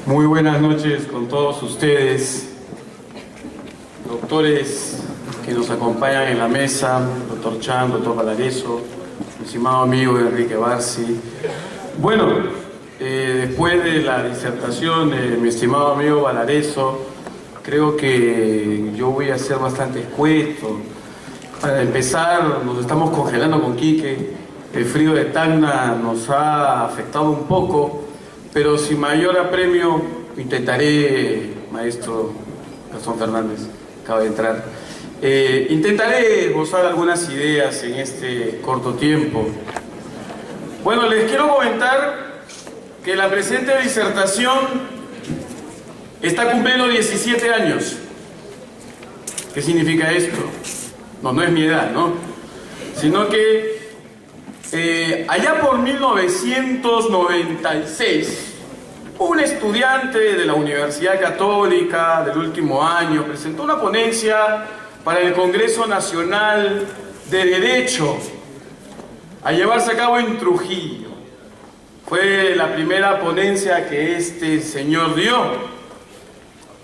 Muy buenas noches con todos ustedes, doctores que nos acompañan en la mesa, doctor Chan, doctor Valareso, mi estimado amigo Enrique Barsi. Bueno, después de la disertación de mi estimado amigo Valareso, creo que yo voy a ser bastante escueto. Para empezar, nos estamos congelando con Quique, el frío de Tacna nos ha afectado un poco, pero sin mayor apremio intentaré, maestro Gastón Fernández, acaba de entrar, intentaré gozar algunas ideas en este corto tiempo. Bueno, les quiero comentar que la presente disertación está cumpliendo 17 años. ¿Qué significa esto? No es mi edad, ¿no? Sino que allá por 1996, un estudiante de la Universidad Católica del último año presentó una ponencia para el Congreso Nacional de Derecho a llevarse a cabo en Trujillo. Fue la primera ponencia que este señor dio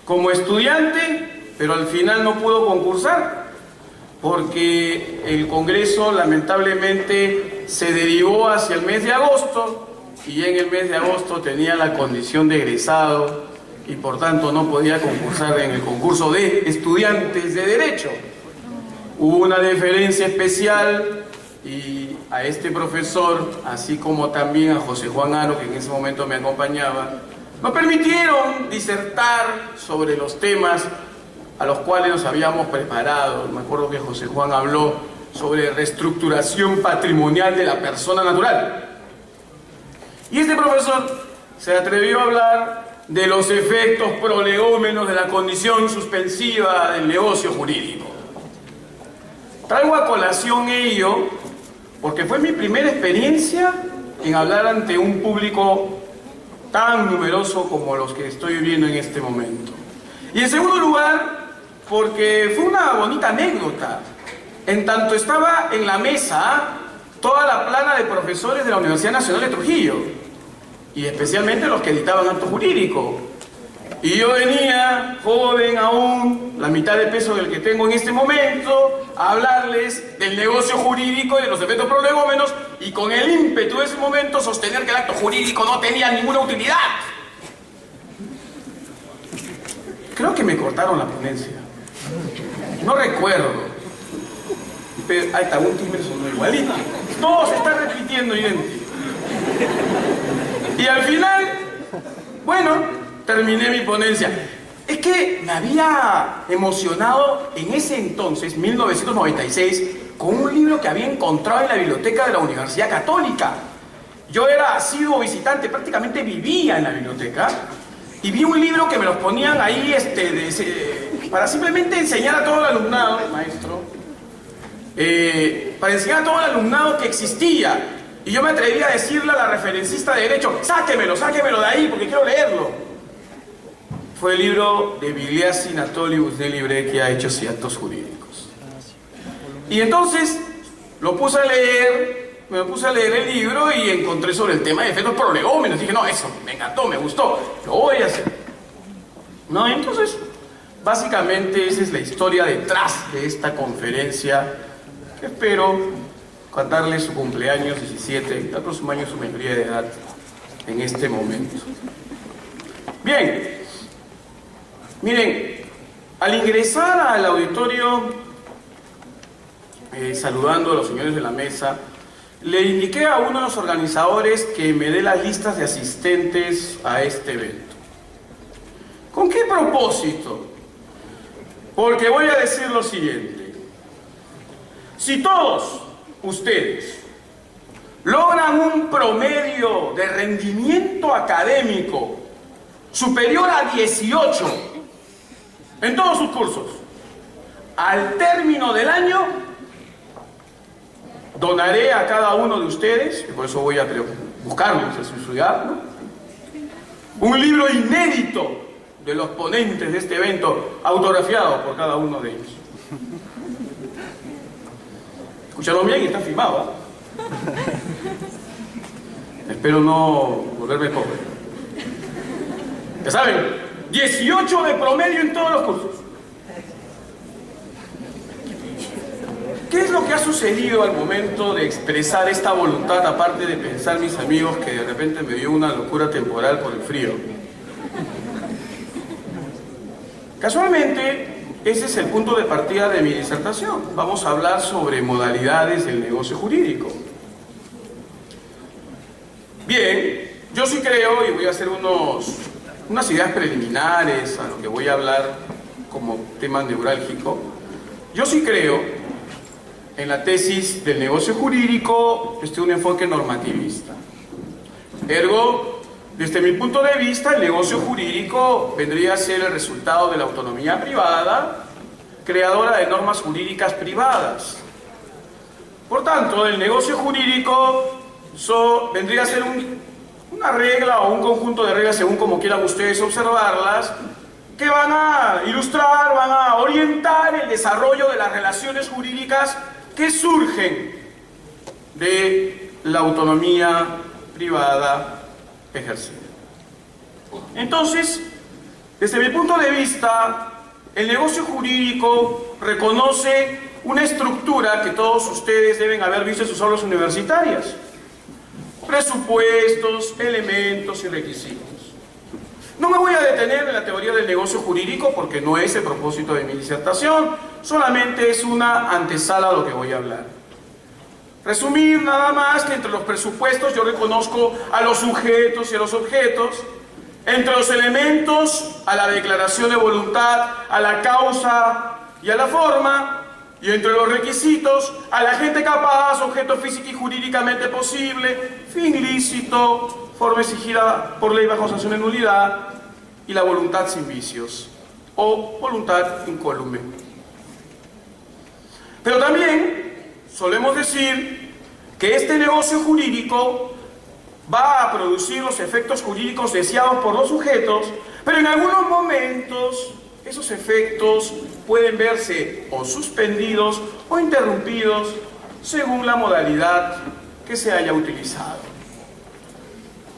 como estudiante, pero al final no pudo concursar porque el Congreso lamentablemente se derivó hacia el mes de agosto y en el mes de agosto tenía la condición de egresado y por tanto no podía concursar en el concurso de estudiantes de Derecho. Hubo una deferencia especial y a este profesor, así como también a José Juan Aro, que en ese momento me acompañaba, nos permitieron disertar sobre los temas a los cuales nos habíamos preparado. Me acuerdo que José Juan habló sobre reestructuración patrimonial de la persona natural. Y este profesor se atrevió a hablar de los efectos prolegómenos de la condición suspensiva del negocio jurídico. Traigo a colación ello porque fue mi primera experiencia en hablar ante un público tan numeroso como los que estoy viendo en este momento. Y en segundo lugar, porque fue una bonita anécdota. En tanto estaba en la mesa toda la plana de profesores de la Universidad Nacional de Trujillo, y especialmente los que editaban acto jurídico. Y yo venía, joven aún, la mitad de peso del que tengo en este momento, a hablarles del negocio jurídico y de los efectos prolegómenos, y con el ímpetu de ese momento sostener que el acto jurídico no tenía ninguna utilidad. Creo que me cortaron la ponencia. No recuerdo. Pero ahí está, un timbre sonó igualito. Todo se está repitiendo idéntico. Y al final, bueno, terminé mi ponencia. Es que me había emocionado en ese entonces, 1996, con un libro que había encontrado en la biblioteca de la Universidad Católica. Yo era asiduo visitante, prácticamente vivía en la biblioteca, y vi un libro que me los ponían ahí para simplemente enseñar a todo el alumnado, maestro, para enseñar a todo el alumnado que existía. Y yo me atreví a decirle a la referencista de Derecho, sáquemelo de ahí porque quiero leerlo. Fue el libro de Bigliassi, Natoli, Busnelli, Breccia, Hechos y Actos Jurídicos. Y entonces lo puse a leer, me puse a leer el libro y encontré sobre el tema de efectos prolegómenos. Dije, no, eso me encantó, me gustó, lo voy a hacer. No, entonces, básicamente esa es la historia detrás de esta conferencia, que espero cantarle su cumpleaños 17, el próximo año su mayoría de edad en este momento. Bien, miren, al ingresar al auditorio, saludando a los señores de la mesa, le indiqué a uno de los organizadores que me dé las listas de asistentes a este evento. ¿Con qué propósito? Porque voy a decir lo siguiente. Si todos ustedes logran un promedio de rendimiento académico superior a 18 en todos sus cursos, al término del año donaré a cada uno de ustedes, y por eso voy a buscarlos, a estudiarlo, un libro inédito de los ponentes de este evento, autografiado por cada uno de ellos. Escucharon bien y está filmado, ¿eh? Espero no volverme pobre. Ya saben, 18 de promedio en todos los cursos. ¿Qué es lo que ha sucedido al momento de expresar esta voluntad, aparte de pensar, mis amigos, que de repente me dio una locura temporal por el frío? Casualmente, ese es el punto de partida de mi disertación. Vamos a hablar sobre modalidades del negocio jurídico. Bien, yo sí creo, y voy a hacer unas ideas preliminares a lo que voy a hablar como tema neurálgico. Yo sí creo en la tesis del negocio jurídico desde un enfoque normativista. Ergo, desde mi punto de vista, el negocio jurídico vendría a ser el resultado de la autonomía privada, creadora de normas jurídicas privadas. Por tanto, el negocio jurídico vendría a ser una regla o un conjunto de reglas, según como quieran ustedes observarlas, que van a ilustrar, van a orientar el desarrollo de las relaciones jurídicas que surgen de la autonomía privada ejercida. Entonces, desde mi punto de vista, el negocio jurídico reconoce una estructura que todos ustedes deben haber visto en sus aulas universitarias: presupuestos, elementos y requisitos. No me voy a detener en la teoría del negocio jurídico porque no es el propósito de mi disertación, solamente es una antesala a lo que voy a hablar. Resumir nada más que entre los presupuestos yo reconozco a los sujetos y a los objetos, entre los elementos a la declaración de voluntad, a la causa y a la forma, y entre los requisitos a la gente capaz, objeto físico y jurídicamente posible, fin lícito, forma exigida por ley bajo sanción de nulidad, y la voluntad sin vicios o voluntad incólume. Pero también solemos decir que este negocio jurídico va a producir los efectos jurídicos deseados por los sujetos, pero en algunos momentos esos efectos pueden verse o suspendidos o interrumpidos según la modalidad que se haya utilizado.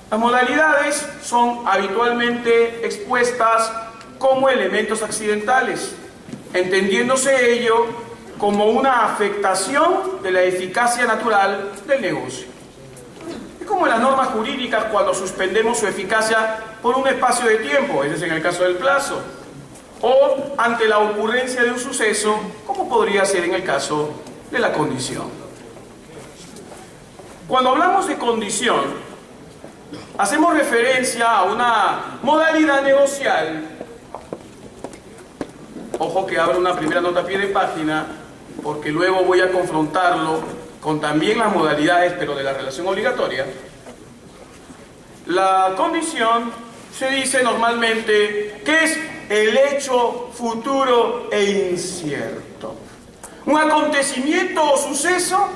Las modalidades son habitualmente expuestas como elementos accidentales, entendiéndose ello como una afectación de la eficacia natural del negocio. Es como en las normas jurídicas cuando suspendemos su eficacia por un espacio de tiempo, ese es en el caso del plazo, o ante la ocurrencia de un suceso, como podría ser en el caso de la condición. Cuando hablamos de condición, hacemos referencia a una modalidad negocial. Ojo que abro una primera nota a pie de página, porque luego voy a confrontarlo con también las modalidades, pero de la relación obligatoria. La condición se dice normalmente que es el hecho futuro e incierto. Un acontecimiento o suceso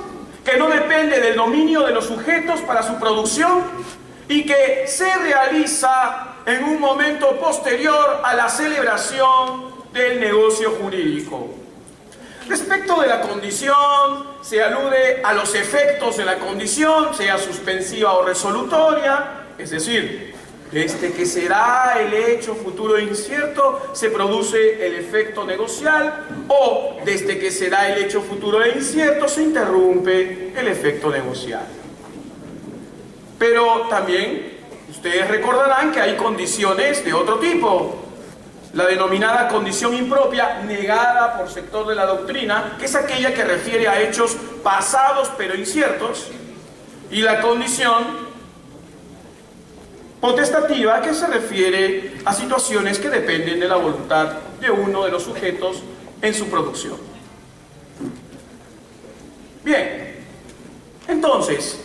que no depende del dominio de los sujetos para su producción y que se realiza en un momento posterior a la celebración del negocio jurídico. Respecto de la condición, se alude a los efectos de la condición, sea suspensiva o resolutoria, es decir, desde que será el hecho futuro incierto se produce el efecto negocial, o desde que será el hecho futuro e incierto se interrumpe el efecto negocial. Pero también ustedes recordarán que hay condiciones de otro tipo. La denominada condición impropia, negada por sector de la doctrina, que es aquella que refiere a hechos pasados pero inciertos, y la condición potestativa, que se refiere a situaciones que dependen de la voluntad de uno de los sujetos en su producción. Bien, entonces,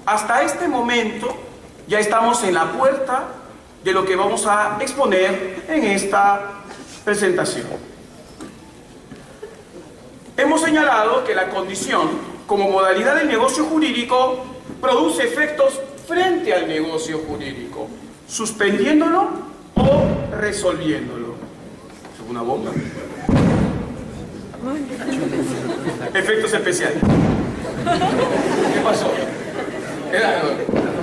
hasta este momento ya estamos en la puerta de lo que vamos a exponer en esta presentación. Hemos señalado que la condición, como modalidad del negocio jurídico, produce efectos frente al negocio jurídico, suspendiéndolo o resolviéndolo. ¿Es una bomba? Efectos especiales. ¿Qué pasó? Era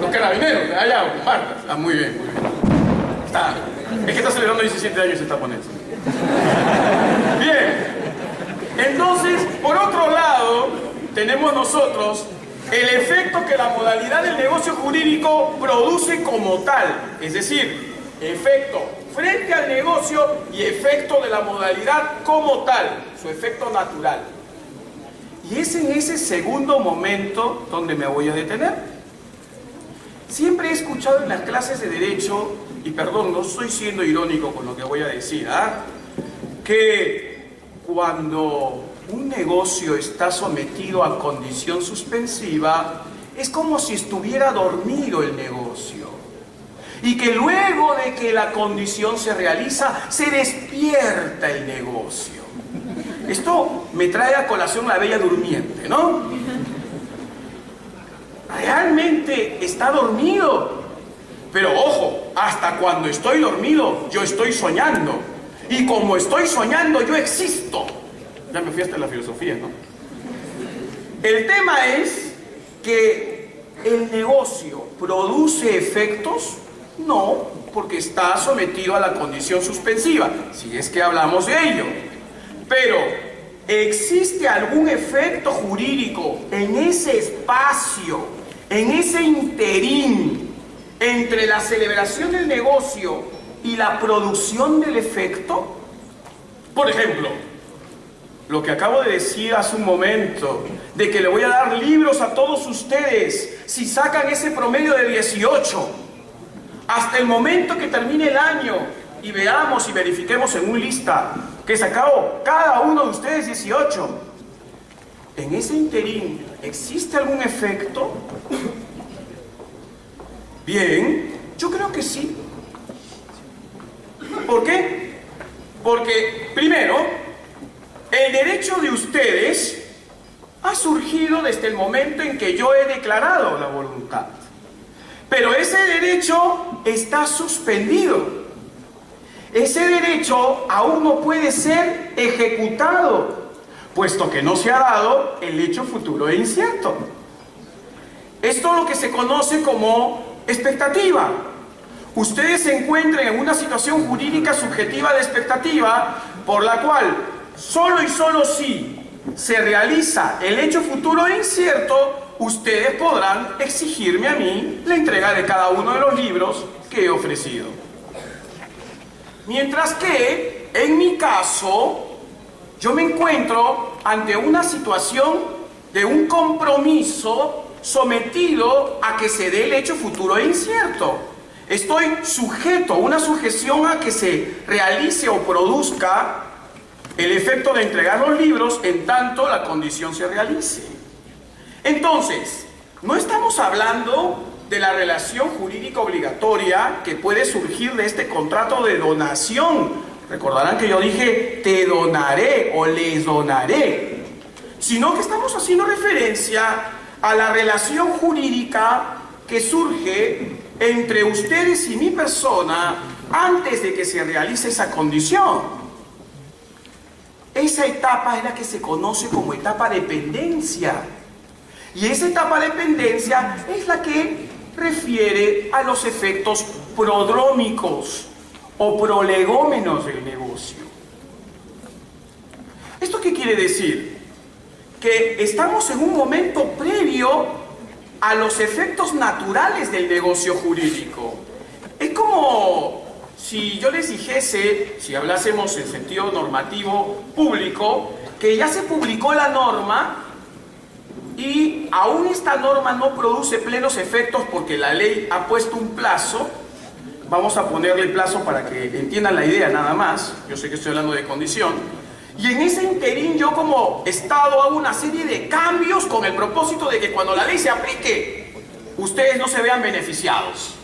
los carabineros, allá, Marta. Ah, muy bien, muy bien. Está. Es que está celebrando 17 años esta ponencia. Bien. Entonces, por otro lado, tenemos nosotros el efecto que la modalidad del negocio jurídico produce como tal. Es decir, efecto frente al negocio y efecto de la modalidad como tal, su efecto natural. Y es en ese segundo momento donde me voy a detener. Siempre he escuchado en las clases de Derecho, y perdón, no estoy siendo irónico con lo que voy a decir, que cuando un negocio está sometido a condición suspensiva, es como si estuviera dormido el negocio. Y que luego de que la condición se realiza, se despierta el negocio. Esto me trae a colación la Bella Durmiente, ¿no? Realmente está dormido. Pero ojo, hasta cuando estoy dormido, yo estoy soñando. Y como estoy soñando, yo existo. Ya me fui hasta la filosofía, ¿no? El tema es que el negocio produce efectos. No, porque está sometido a la condición suspensiva, si es que hablamos de ello. Pero, ¿existe algún efecto jurídico en ese espacio, en ese interín, entre la celebración del negocio y la producción del efecto? Por ejemplo, lo que acabo de decir hace un momento, de que le voy a dar libros a todos ustedes si sacan ese promedio de 18. Hasta el momento que termine el año y veamos y verifiquemos en un lista que sacó cada uno de ustedes 18. En ese interín, ¿existe algún efecto? Bien, yo creo que sí. ¿Por qué? Porque, primero, el derecho de ustedes ha surgido desde el momento en que yo he declarado la voluntad. Pero ese derecho está suspendido. Ese derecho aún no puede ser ejecutado, puesto que no se ha dado el hecho futuro e incierto. Esto es lo que se conoce como expectativa. Ustedes se encuentran en una situación jurídica subjetiva de expectativa, por la cual solo y solo si se realiza el hecho futuro e incierto, ustedes podrán exigirme a mí la entrega de cada uno de los libros que he ofrecido. Mientras que, en mi caso, yo me encuentro ante una situación de un compromiso sometido a que se dé el hecho futuro e incierto. Estoy sujeto, una sujeción a que se realice o produzca el efecto de entregar los libros en tanto la condición se realice. Entonces, no estamos hablando de la relación jurídica obligatoria que puede surgir de este contrato de donación. Recordarán que yo dije, te donaré o les donaré. Sino que estamos haciendo referencia a la relación jurídica que surge entre ustedes y mi persona antes de que se realice esa condición. Esa etapa es la que se conoce como etapa de pendencia. Y esa etapa de pendencia es la que refiere a los efectos prodrómicos o prolegómenos del negocio. ¿Esto qué quiere decir? Que estamos en un momento previo a los efectos naturales del negocio jurídico. Es como si yo les dijese, si hablásemos en sentido normativo público, que ya se publicó la norma y aún esta norma no produce plenos efectos porque la ley ha puesto un plazo. Vamos a ponerle plazo para que entiendan la idea nada más. Yo sé que estoy hablando de condición. Y en ese interín yo como Estado hago una serie de cambios con el propósito de que cuando la ley se aplique, ustedes no se vean beneficiados.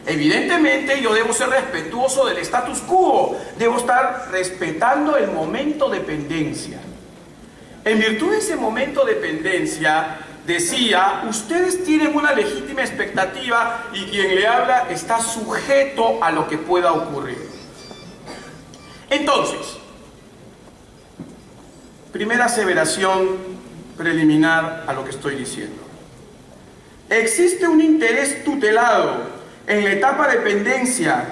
Evidentemente yo debo ser respetuoso del status quo. Debo estar respetando el momento de pendencia. En virtud de ese momento de pendencia, decía, ustedes tienen una legítima expectativa y quien le habla está sujeto a lo que pueda ocurrir. Entonces, primera aseveración preliminar a lo que estoy diciendo. Existe un interés tutelado en la etapa de pendencia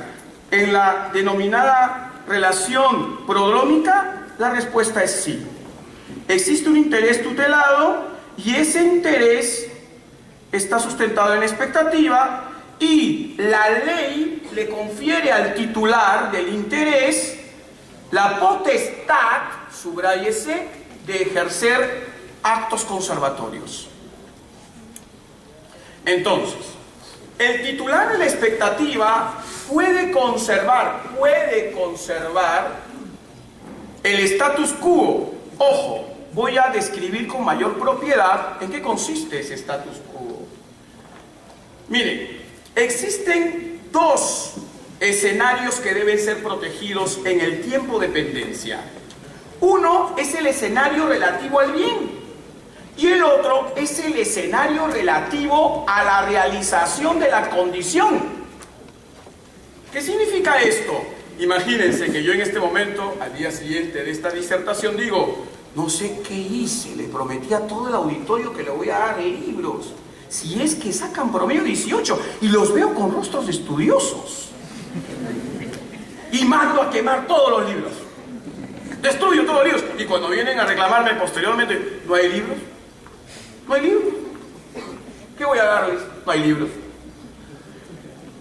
en la denominada relación prodrómica? La respuesta es sí. Existe un interés tutelado y ese interés está sustentado en la expectativa y la ley le confiere al titular del interés la potestad, subráyese, de ejercer actos conservatorios. Entonces, el titular de la expectativa puede conservar el status quo. Ojo, voy a describir con mayor propiedad en qué consiste ese status quo. Miren, existen dos escenarios que deben ser protegidos en el tiempo de pendencia. Uno es el escenario relativo al bien y el otro es el escenario relativo a la realización de la condición. ¿Qué significa esto? Imagínense que yo en este momento, al día siguiente de esta disertación, digo, no sé qué hice, le prometí a todo el auditorio que le voy a dar libros. Si es que sacan promedio 18 y los veo con rostros de estudiosos. Y mando a quemar todos los libros. Destruyo todos los libros. Y cuando vienen a reclamarme posteriormente, ¿no hay libros? ¿No hay libros? ¿Qué voy a darles? No hay libros.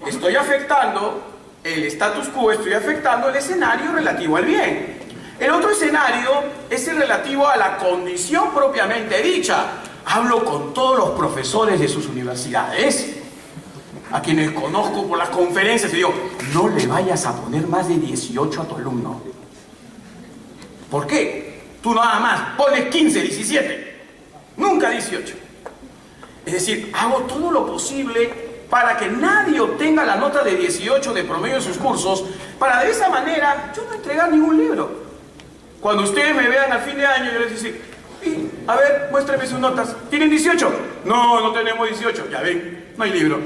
Estoy afectando el status quo, estoy afectando el escenario relativo al bien. El otro escenario es el relativo a la condición propiamente dicha. Hablo con todos los profesores de sus universidades, a quienes conozco por las conferencias, y digo, no le vayas a poner más de 18 a tu alumno. ¿Por qué? Tú nada más pones 15, 17, nunca 18. Es decir, hago todo lo posible para que nadie obtenga la nota de 18 de promedio en sus cursos, para de esa manera yo no entregar ningún libro. Cuando ustedes me vean al fin de año, yo les digo, a ver, muéstrenme sus notas. ¿Tienen 18? No, no tenemos 18. Ya ven, no hay libro.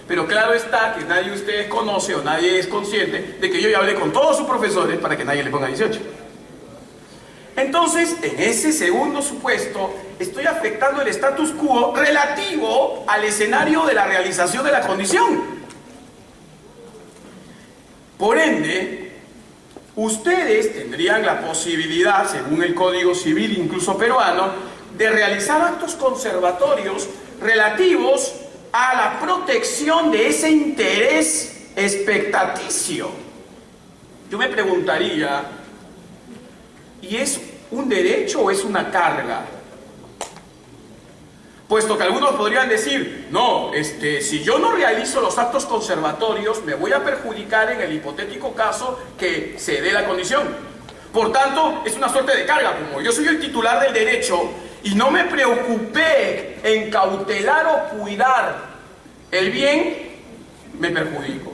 Pero claro está que nadie de ustedes conoce o nadie es consciente de que yo ya hablé con todos sus profesores para que nadie le ponga 18. Entonces, en ese segundo supuesto, estoy afectando el status quo relativo al escenario de la realización de la condición. Por ende, ustedes tendrían la posibilidad, según el Código Civil incluso peruano, de realizar actos conservatorios relativos a la protección de ese interés expectaticio. Yo me preguntaría, ¿y es un derecho o es una carga? Puesto que algunos podrían decir, no, si yo no realizo los actos conservatorios, me voy a perjudicar en el hipotético caso que se dé la condición. Por tanto, es una suerte de carga. Como yo soy el titular del derecho y no me preocupé en cautelar o cuidar el bien, me perjudico.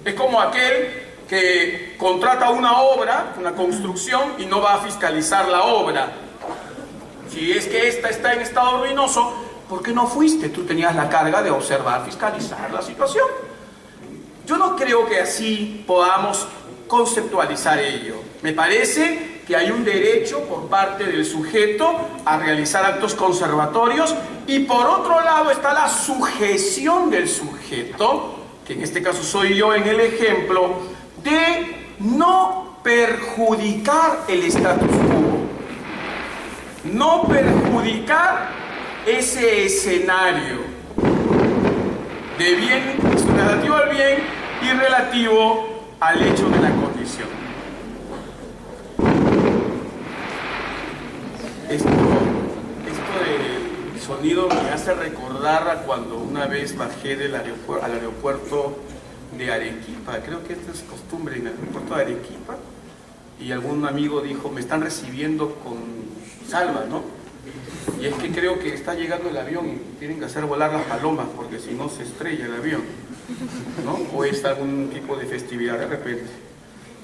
Es como aquel que contrata una obra, una construcción, y no va a fiscalizar la obra. Si es que esta está en estado ruinoso, ¿por qué no fuiste? Tú tenías la carga de observar, fiscalizar la situación. Yo no creo que así podamos conceptualizar ello. Me parece que hay un derecho por parte del sujeto a realizar actos conservatorios y por otro lado está la sujeción del sujeto, que en este caso soy yo en el ejemplo, de no perjudicar el status quo. No perjudicar ese escenario de bien, relativo al bien y relativo al hecho de la condición. Esto del sonido me hace recordar a cuando una vez bajé al aeropuerto de Arequipa. Creo que esto es costumbre en el aeropuerto de Arequipa, y algún amigo dijo, me están recibiendo con salva, ¿no? Y es que creo que está llegando el avión y tienen que hacer volar las palomas porque si no se estrella el avión, ¿no? O es algún tipo de festividad de repente.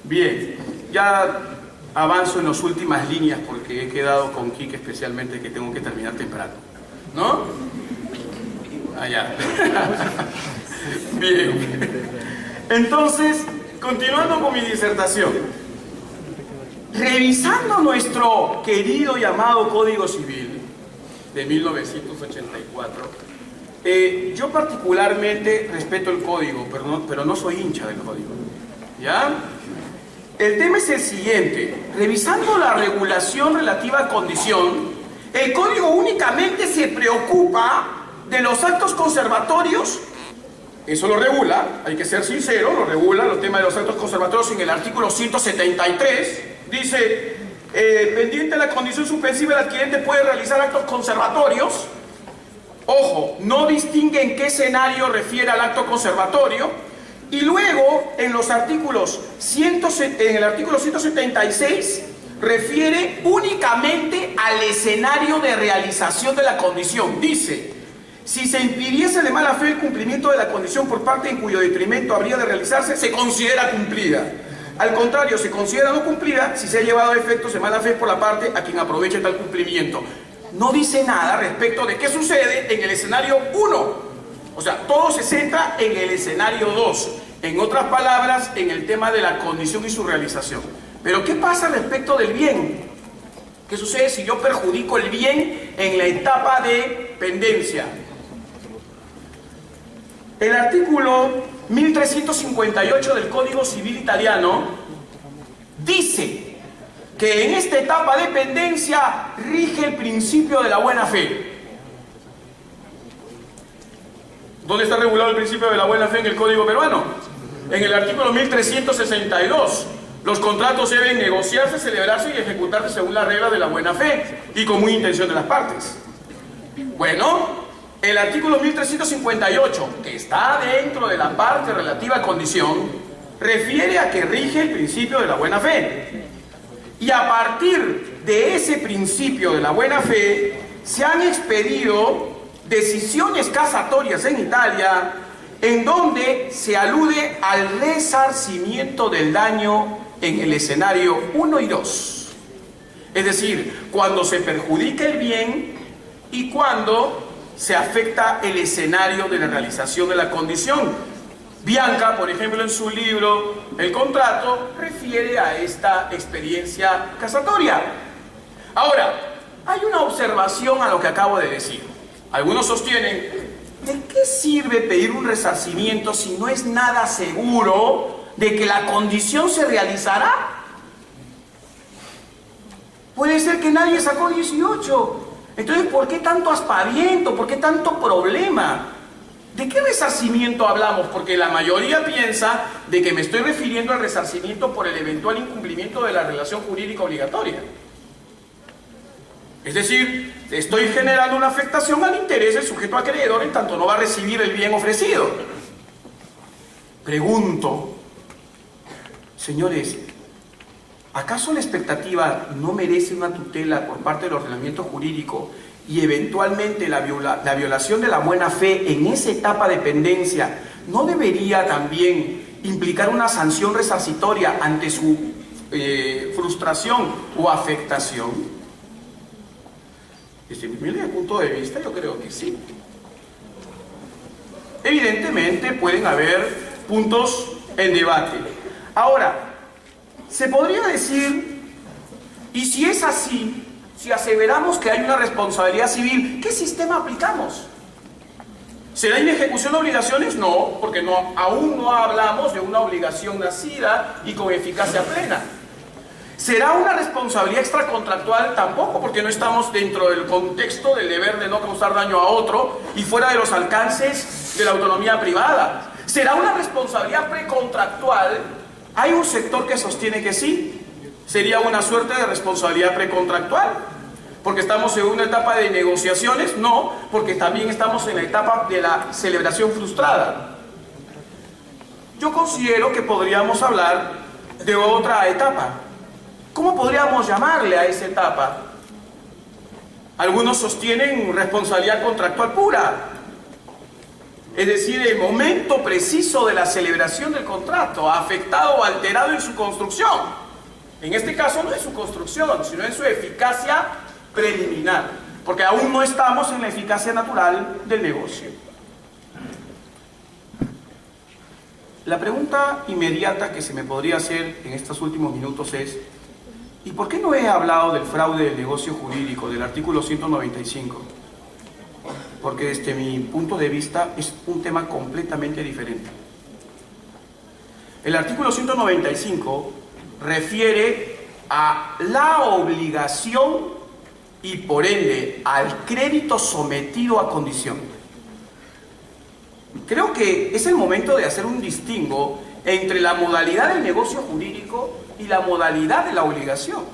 Bien, ya avanzo en las últimas líneas porque he quedado con Quique especialmente que tengo que terminar temprano, ¿no? Allá. Bien. Entonces, continuando con mi disertación, revisando nuestro querido y amado Código Civil de 1984, yo particularmente respeto el código, pero no soy hincha del código. ¿Ya? El tema es el siguiente. Revisando la regulación relativa a condición, el Código únicamente se preocupa de los actos conservatorios. Eso lo regula, hay que ser sincero, lo regula los temas de los actos conservatorios en el artículo 173. Dice, pendiente de la condición suspensiva, el adquirente puede realizar actos conservatorios. Ojo, no distingue en qué escenario refiere al acto conservatorio. Y luego, en los artículos, en el artículo 176, refiere únicamente al escenario de realización de la condición. Dice, si se impidiese de mala fe el cumplimiento de la condición por parte en cuyo detrimento habría de realizarse, se considera cumplida. Al contrario, se considera no cumplida si se ha llevado a efectos de mala fe por la parte a quien aproveche tal cumplimiento. No dice nada respecto de qué sucede en el escenario 1. O sea, todo se centra en el escenario 2. En otras palabras, en el tema de la condición y su realización. Pero ¿qué pasa respecto del bien? ¿Qué sucede si yo perjudico el bien en la etapa de pendencia? El artículo 1358 del Código Civil Italiano dice que en esta etapa de pendencia rige el principio de la buena fe. ¿Dónde está regulado el principio de la buena fe en el Código peruano? En el artículo 1362. Los contratos deben negociarse, celebrarse y ejecutarse según las reglas de la buena fe y con buena intención de las partes. Bueno, el artículo 1358, que está dentro de la parte relativa a condición, refiere a que rige el principio de la buena fe. Y a partir de ese principio de la buena fe, se han expedido decisiones casatorias en Italia en donde se alude al resarcimiento del daño en el escenario 1 y 2. Es decir, cuando se perjudica el bien y cuando se afecta el escenario de la realización de la condición. Bianca, por ejemplo, en su libro El contrato, refiere a esta experiencia casatoria. Ahora, hay una observación a lo que acabo de decir. Algunos sostienen, ¿de qué sirve pedir un resarcimiento si no es nada seguro de que la condición se realizará? Puede ser que nadie sacó 18. Entonces, ¿por qué tanto aspaviento? ¿Por qué tanto problema? ¿De qué resarcimiento hablamos? Porque la mayoría piensa de que me estoy refiriendo al resarcimiento por el eventual incumplimiento de la relación jurídica obligatoria. Es decir, estoy generando una afectación al interés del sujeto acreedor en tanto no va a recibir el bien ofrecido. Pregunto, señores, ¿acaso la expectativa no merece una tutela por parte del ordenamiento jurídico y eventualmente la violación de la buena fe en esa etapa de pendencia no debería también implicar una sanción resarcitoria ante su frustración o afectación? Desde mi humilde punto de vista, yo creo que sí. Evidentemente pueden haber puntos en debate. Ahora, se podría decir, y si es así, si aseveramos que hay una responsabilidad civil, ¿qué sistema aplicamos? ¿Será inejecución de obligaciones? No, porque aún no hablamos de una obligación nacida y con eficacia plena. ¿Será una responsabilidad extracontractual? Tampoco, porque no estamos dentro del contexto del deber de no causar daño a otro y fuera de los alcances de la autonomía privada. ¿Será una responsabilidad precontractual? Hay un sector que sostiene que sí. ¿Sería una suerte de responsabilidad precontractual? ¿Porque estamos en una etapa de negociaciones? No, porque también estamos en la etapa de la celebración frustrada. Yo considero que podríamos hablar de otra etapa. ¿Cómo podríamos llamarle a esa etapa? Algunos sostienen responsabilidad contractual pura. Es decir, el momento preciso de la celebración del contrato, afectado o alterado en su construcción. En este caso no en su construcción, sino en su eficacia preliminar, porque aún no estamos en la eficacia natural del negocio. La pregunta inmediata que se me podría hacer en estos últimos minutos es, ¿y por qué no he hablado del fraude del negocio jurídico, del artículo 195? Porque desde mi punto de vista es un tema completamente diferente. El artículo 195 refiere a la obligación y por ende al crédito sometido a condición. Creo que es el momento de hacer un distingo entre la modalidad del negocio jurídico y la modalidad de la obligación.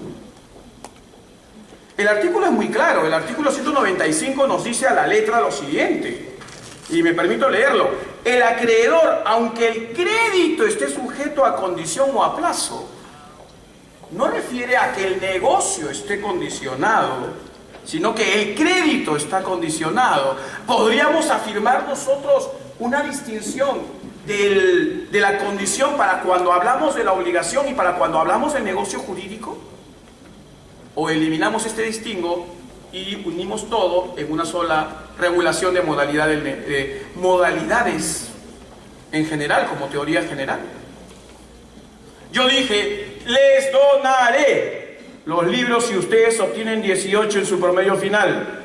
El artículo es muy claro, el artículo 195 nos dice a la letra lo siguiente, y me permito leerlo: el acreedor, aunque el crédito esté sujeto a condición o a plazo, no refiere a que el negocio esté condicionado, sino que el crédito está condicionado. Podríamos afirmar nosotros una distinción de la condición para cuando hablamos de la obligación y para cuando hablamos del negocio jurídico, o eliminamos este distingo y unimos todo en una sola regulación de modalidades en general, como teoría general. Yo dije, les donaré los libros si ustedes obtienen 18 en su promedio final.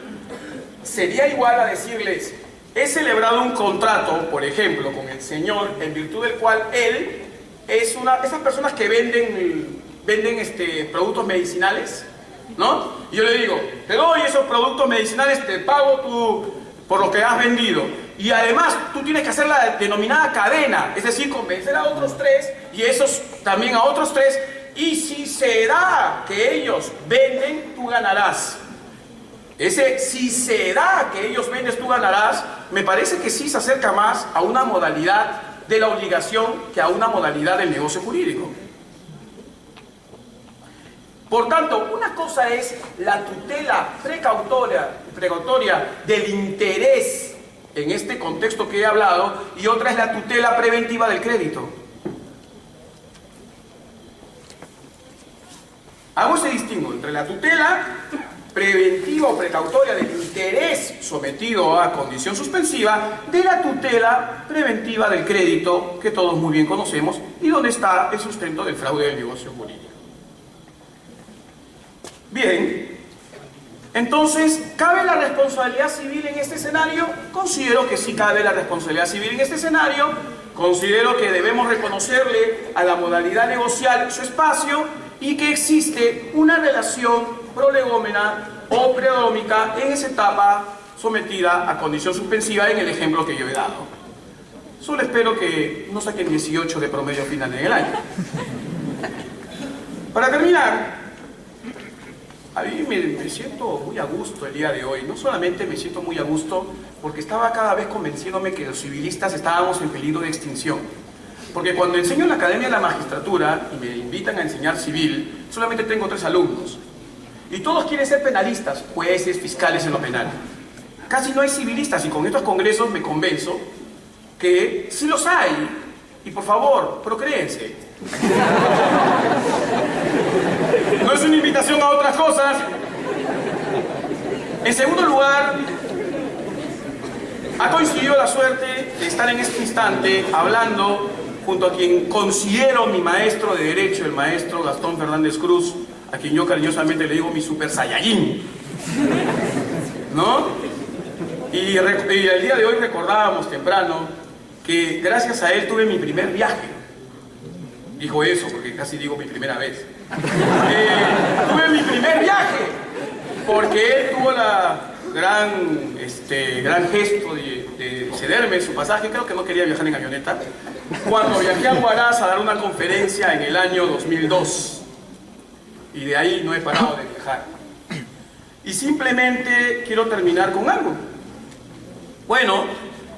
Sería igual a decirles, he celebrado un contrato, por ejemplo, con el señor, en virtud del cual él es esas personas que venden productos medicinales, ¿no? Y yo le digo, te doy esos productos medicinales, te pago tú por lo que has vendido. Y además, tú tienes que hacer la denominada cadena, es decir, convencer a otros 3 y esos también a otros 3. Y si se da que ellos venden, tú ganarás. Ese si se da que ellos venden, tú ganarás, me parece que sí se acerca más a una modalidad de la obligación que a una modalidad del negocio jurídico. Por tanto, una cosa es la tutela precautoria del interés en este contexto que he hablado, y otra es la tutela preventiva del crédito. Hago ese distingo entre la tutela preventiva o precautoria del interés sometido a condición suspensiva de la tutela preventiva del crédito, que todos muy bien conocemos, y donde está el sustento del fraude del negocio jurídico. Bien, entonces, ¿cabe la responsabilidad civil en este escenario? Considero que sí cabe la responsabilidad civil en este escenario. Considero que debemos reconocerle a la modalidad negocial su espacio y que existe una relación prolegómena o preadómica en esa etapa sometida a condición suspensiva en el ejemplo que yo he dado. Solo espero que no saquen 18 de promedio final en el año. Para terminar, a mí me siento muy a gusto el día de hoy. No solamente me siento muy a gusto porque estaba cada vez convenciéndome que los civilistas estábamos en peligro de extinción. Porque cuando enseño en la Academia de la Magistratura y me invitan a enseñar civil, solamente tengo 3 alumnos. Y todos quieren ser penalistas, jueces, fiscales en lo penal. Casi no hay civilistas, y con estos congresos me convenzo que sí los hay. Y por favor, procréense. No es una invitación a otras cosas. En segundo lugar, ha coincidido la suerte de estar en este instante hablando junto a quien considero mi maestro de Derecho, el maestro Gastón Fernández Cruz, a quien yo cariñosamente le digo mi super saiyajin, ¿no? Y el día de hoy recordábamos temprano que gracias a él tuve mi primer viaje. Dijo eso porque casi digo mi primera vez. Tuve mi primer viaje porque él tuvo la gran gesto de cederme su pasaje. Creo que no quería viajar en avioneta. Cuando viajé a Huaraz a dar una conferencia en el año 2002. Y de ahí no he parado de viajar. Y simplemente quiero terminar con algo. Bueno,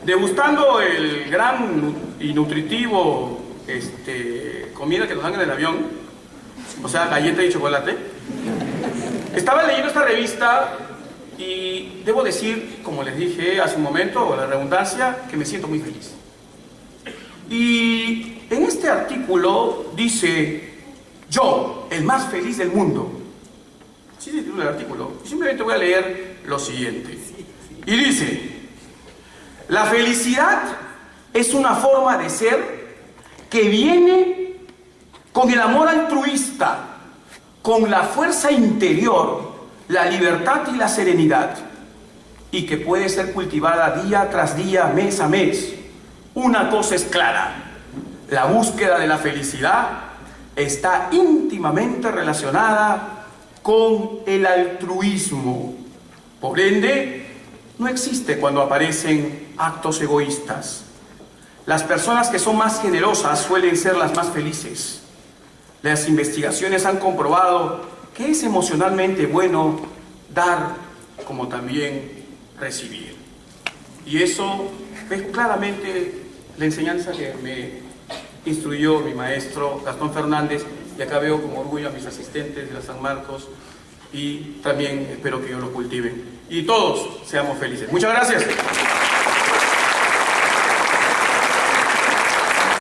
degustando el gran y nutritivo comida que nos dan en el avión, o sea, galleta y chocolate, estaba leyendo esta revista y debo decir, como les dije hace un momento, o la redundancia, que me siento muy feliz. Y en este artículo dice, yo, el más feliz del mundo. Así se titula el artículo. Simplemente voy a leer lo siguiente. Y dice, la felicidad es una forma de ser que viene con el amor altruista, con la fuerza interior, la libertad y la serenidad, y que puede ser cultivada día tras día, mes a mes. Una cosa es clara: La búsqueda de la felicidad está íntimamente relacionada con el altruismo. Por ende, no existe cuando aparecen actos egoístas. Las personas que son más generosas suelen ser las más felices. Las investigaciones han comprobado que es emocionalmente bueno dar como también recibir. Y eso es claramente la enseñanza que me instruyó mi maestro Gastón Fernández, y acá veo con orgullo a mis asistentes de la San Marcos, y también espero que ellos lo cultiven y todos seamos felices. Muchas gracias.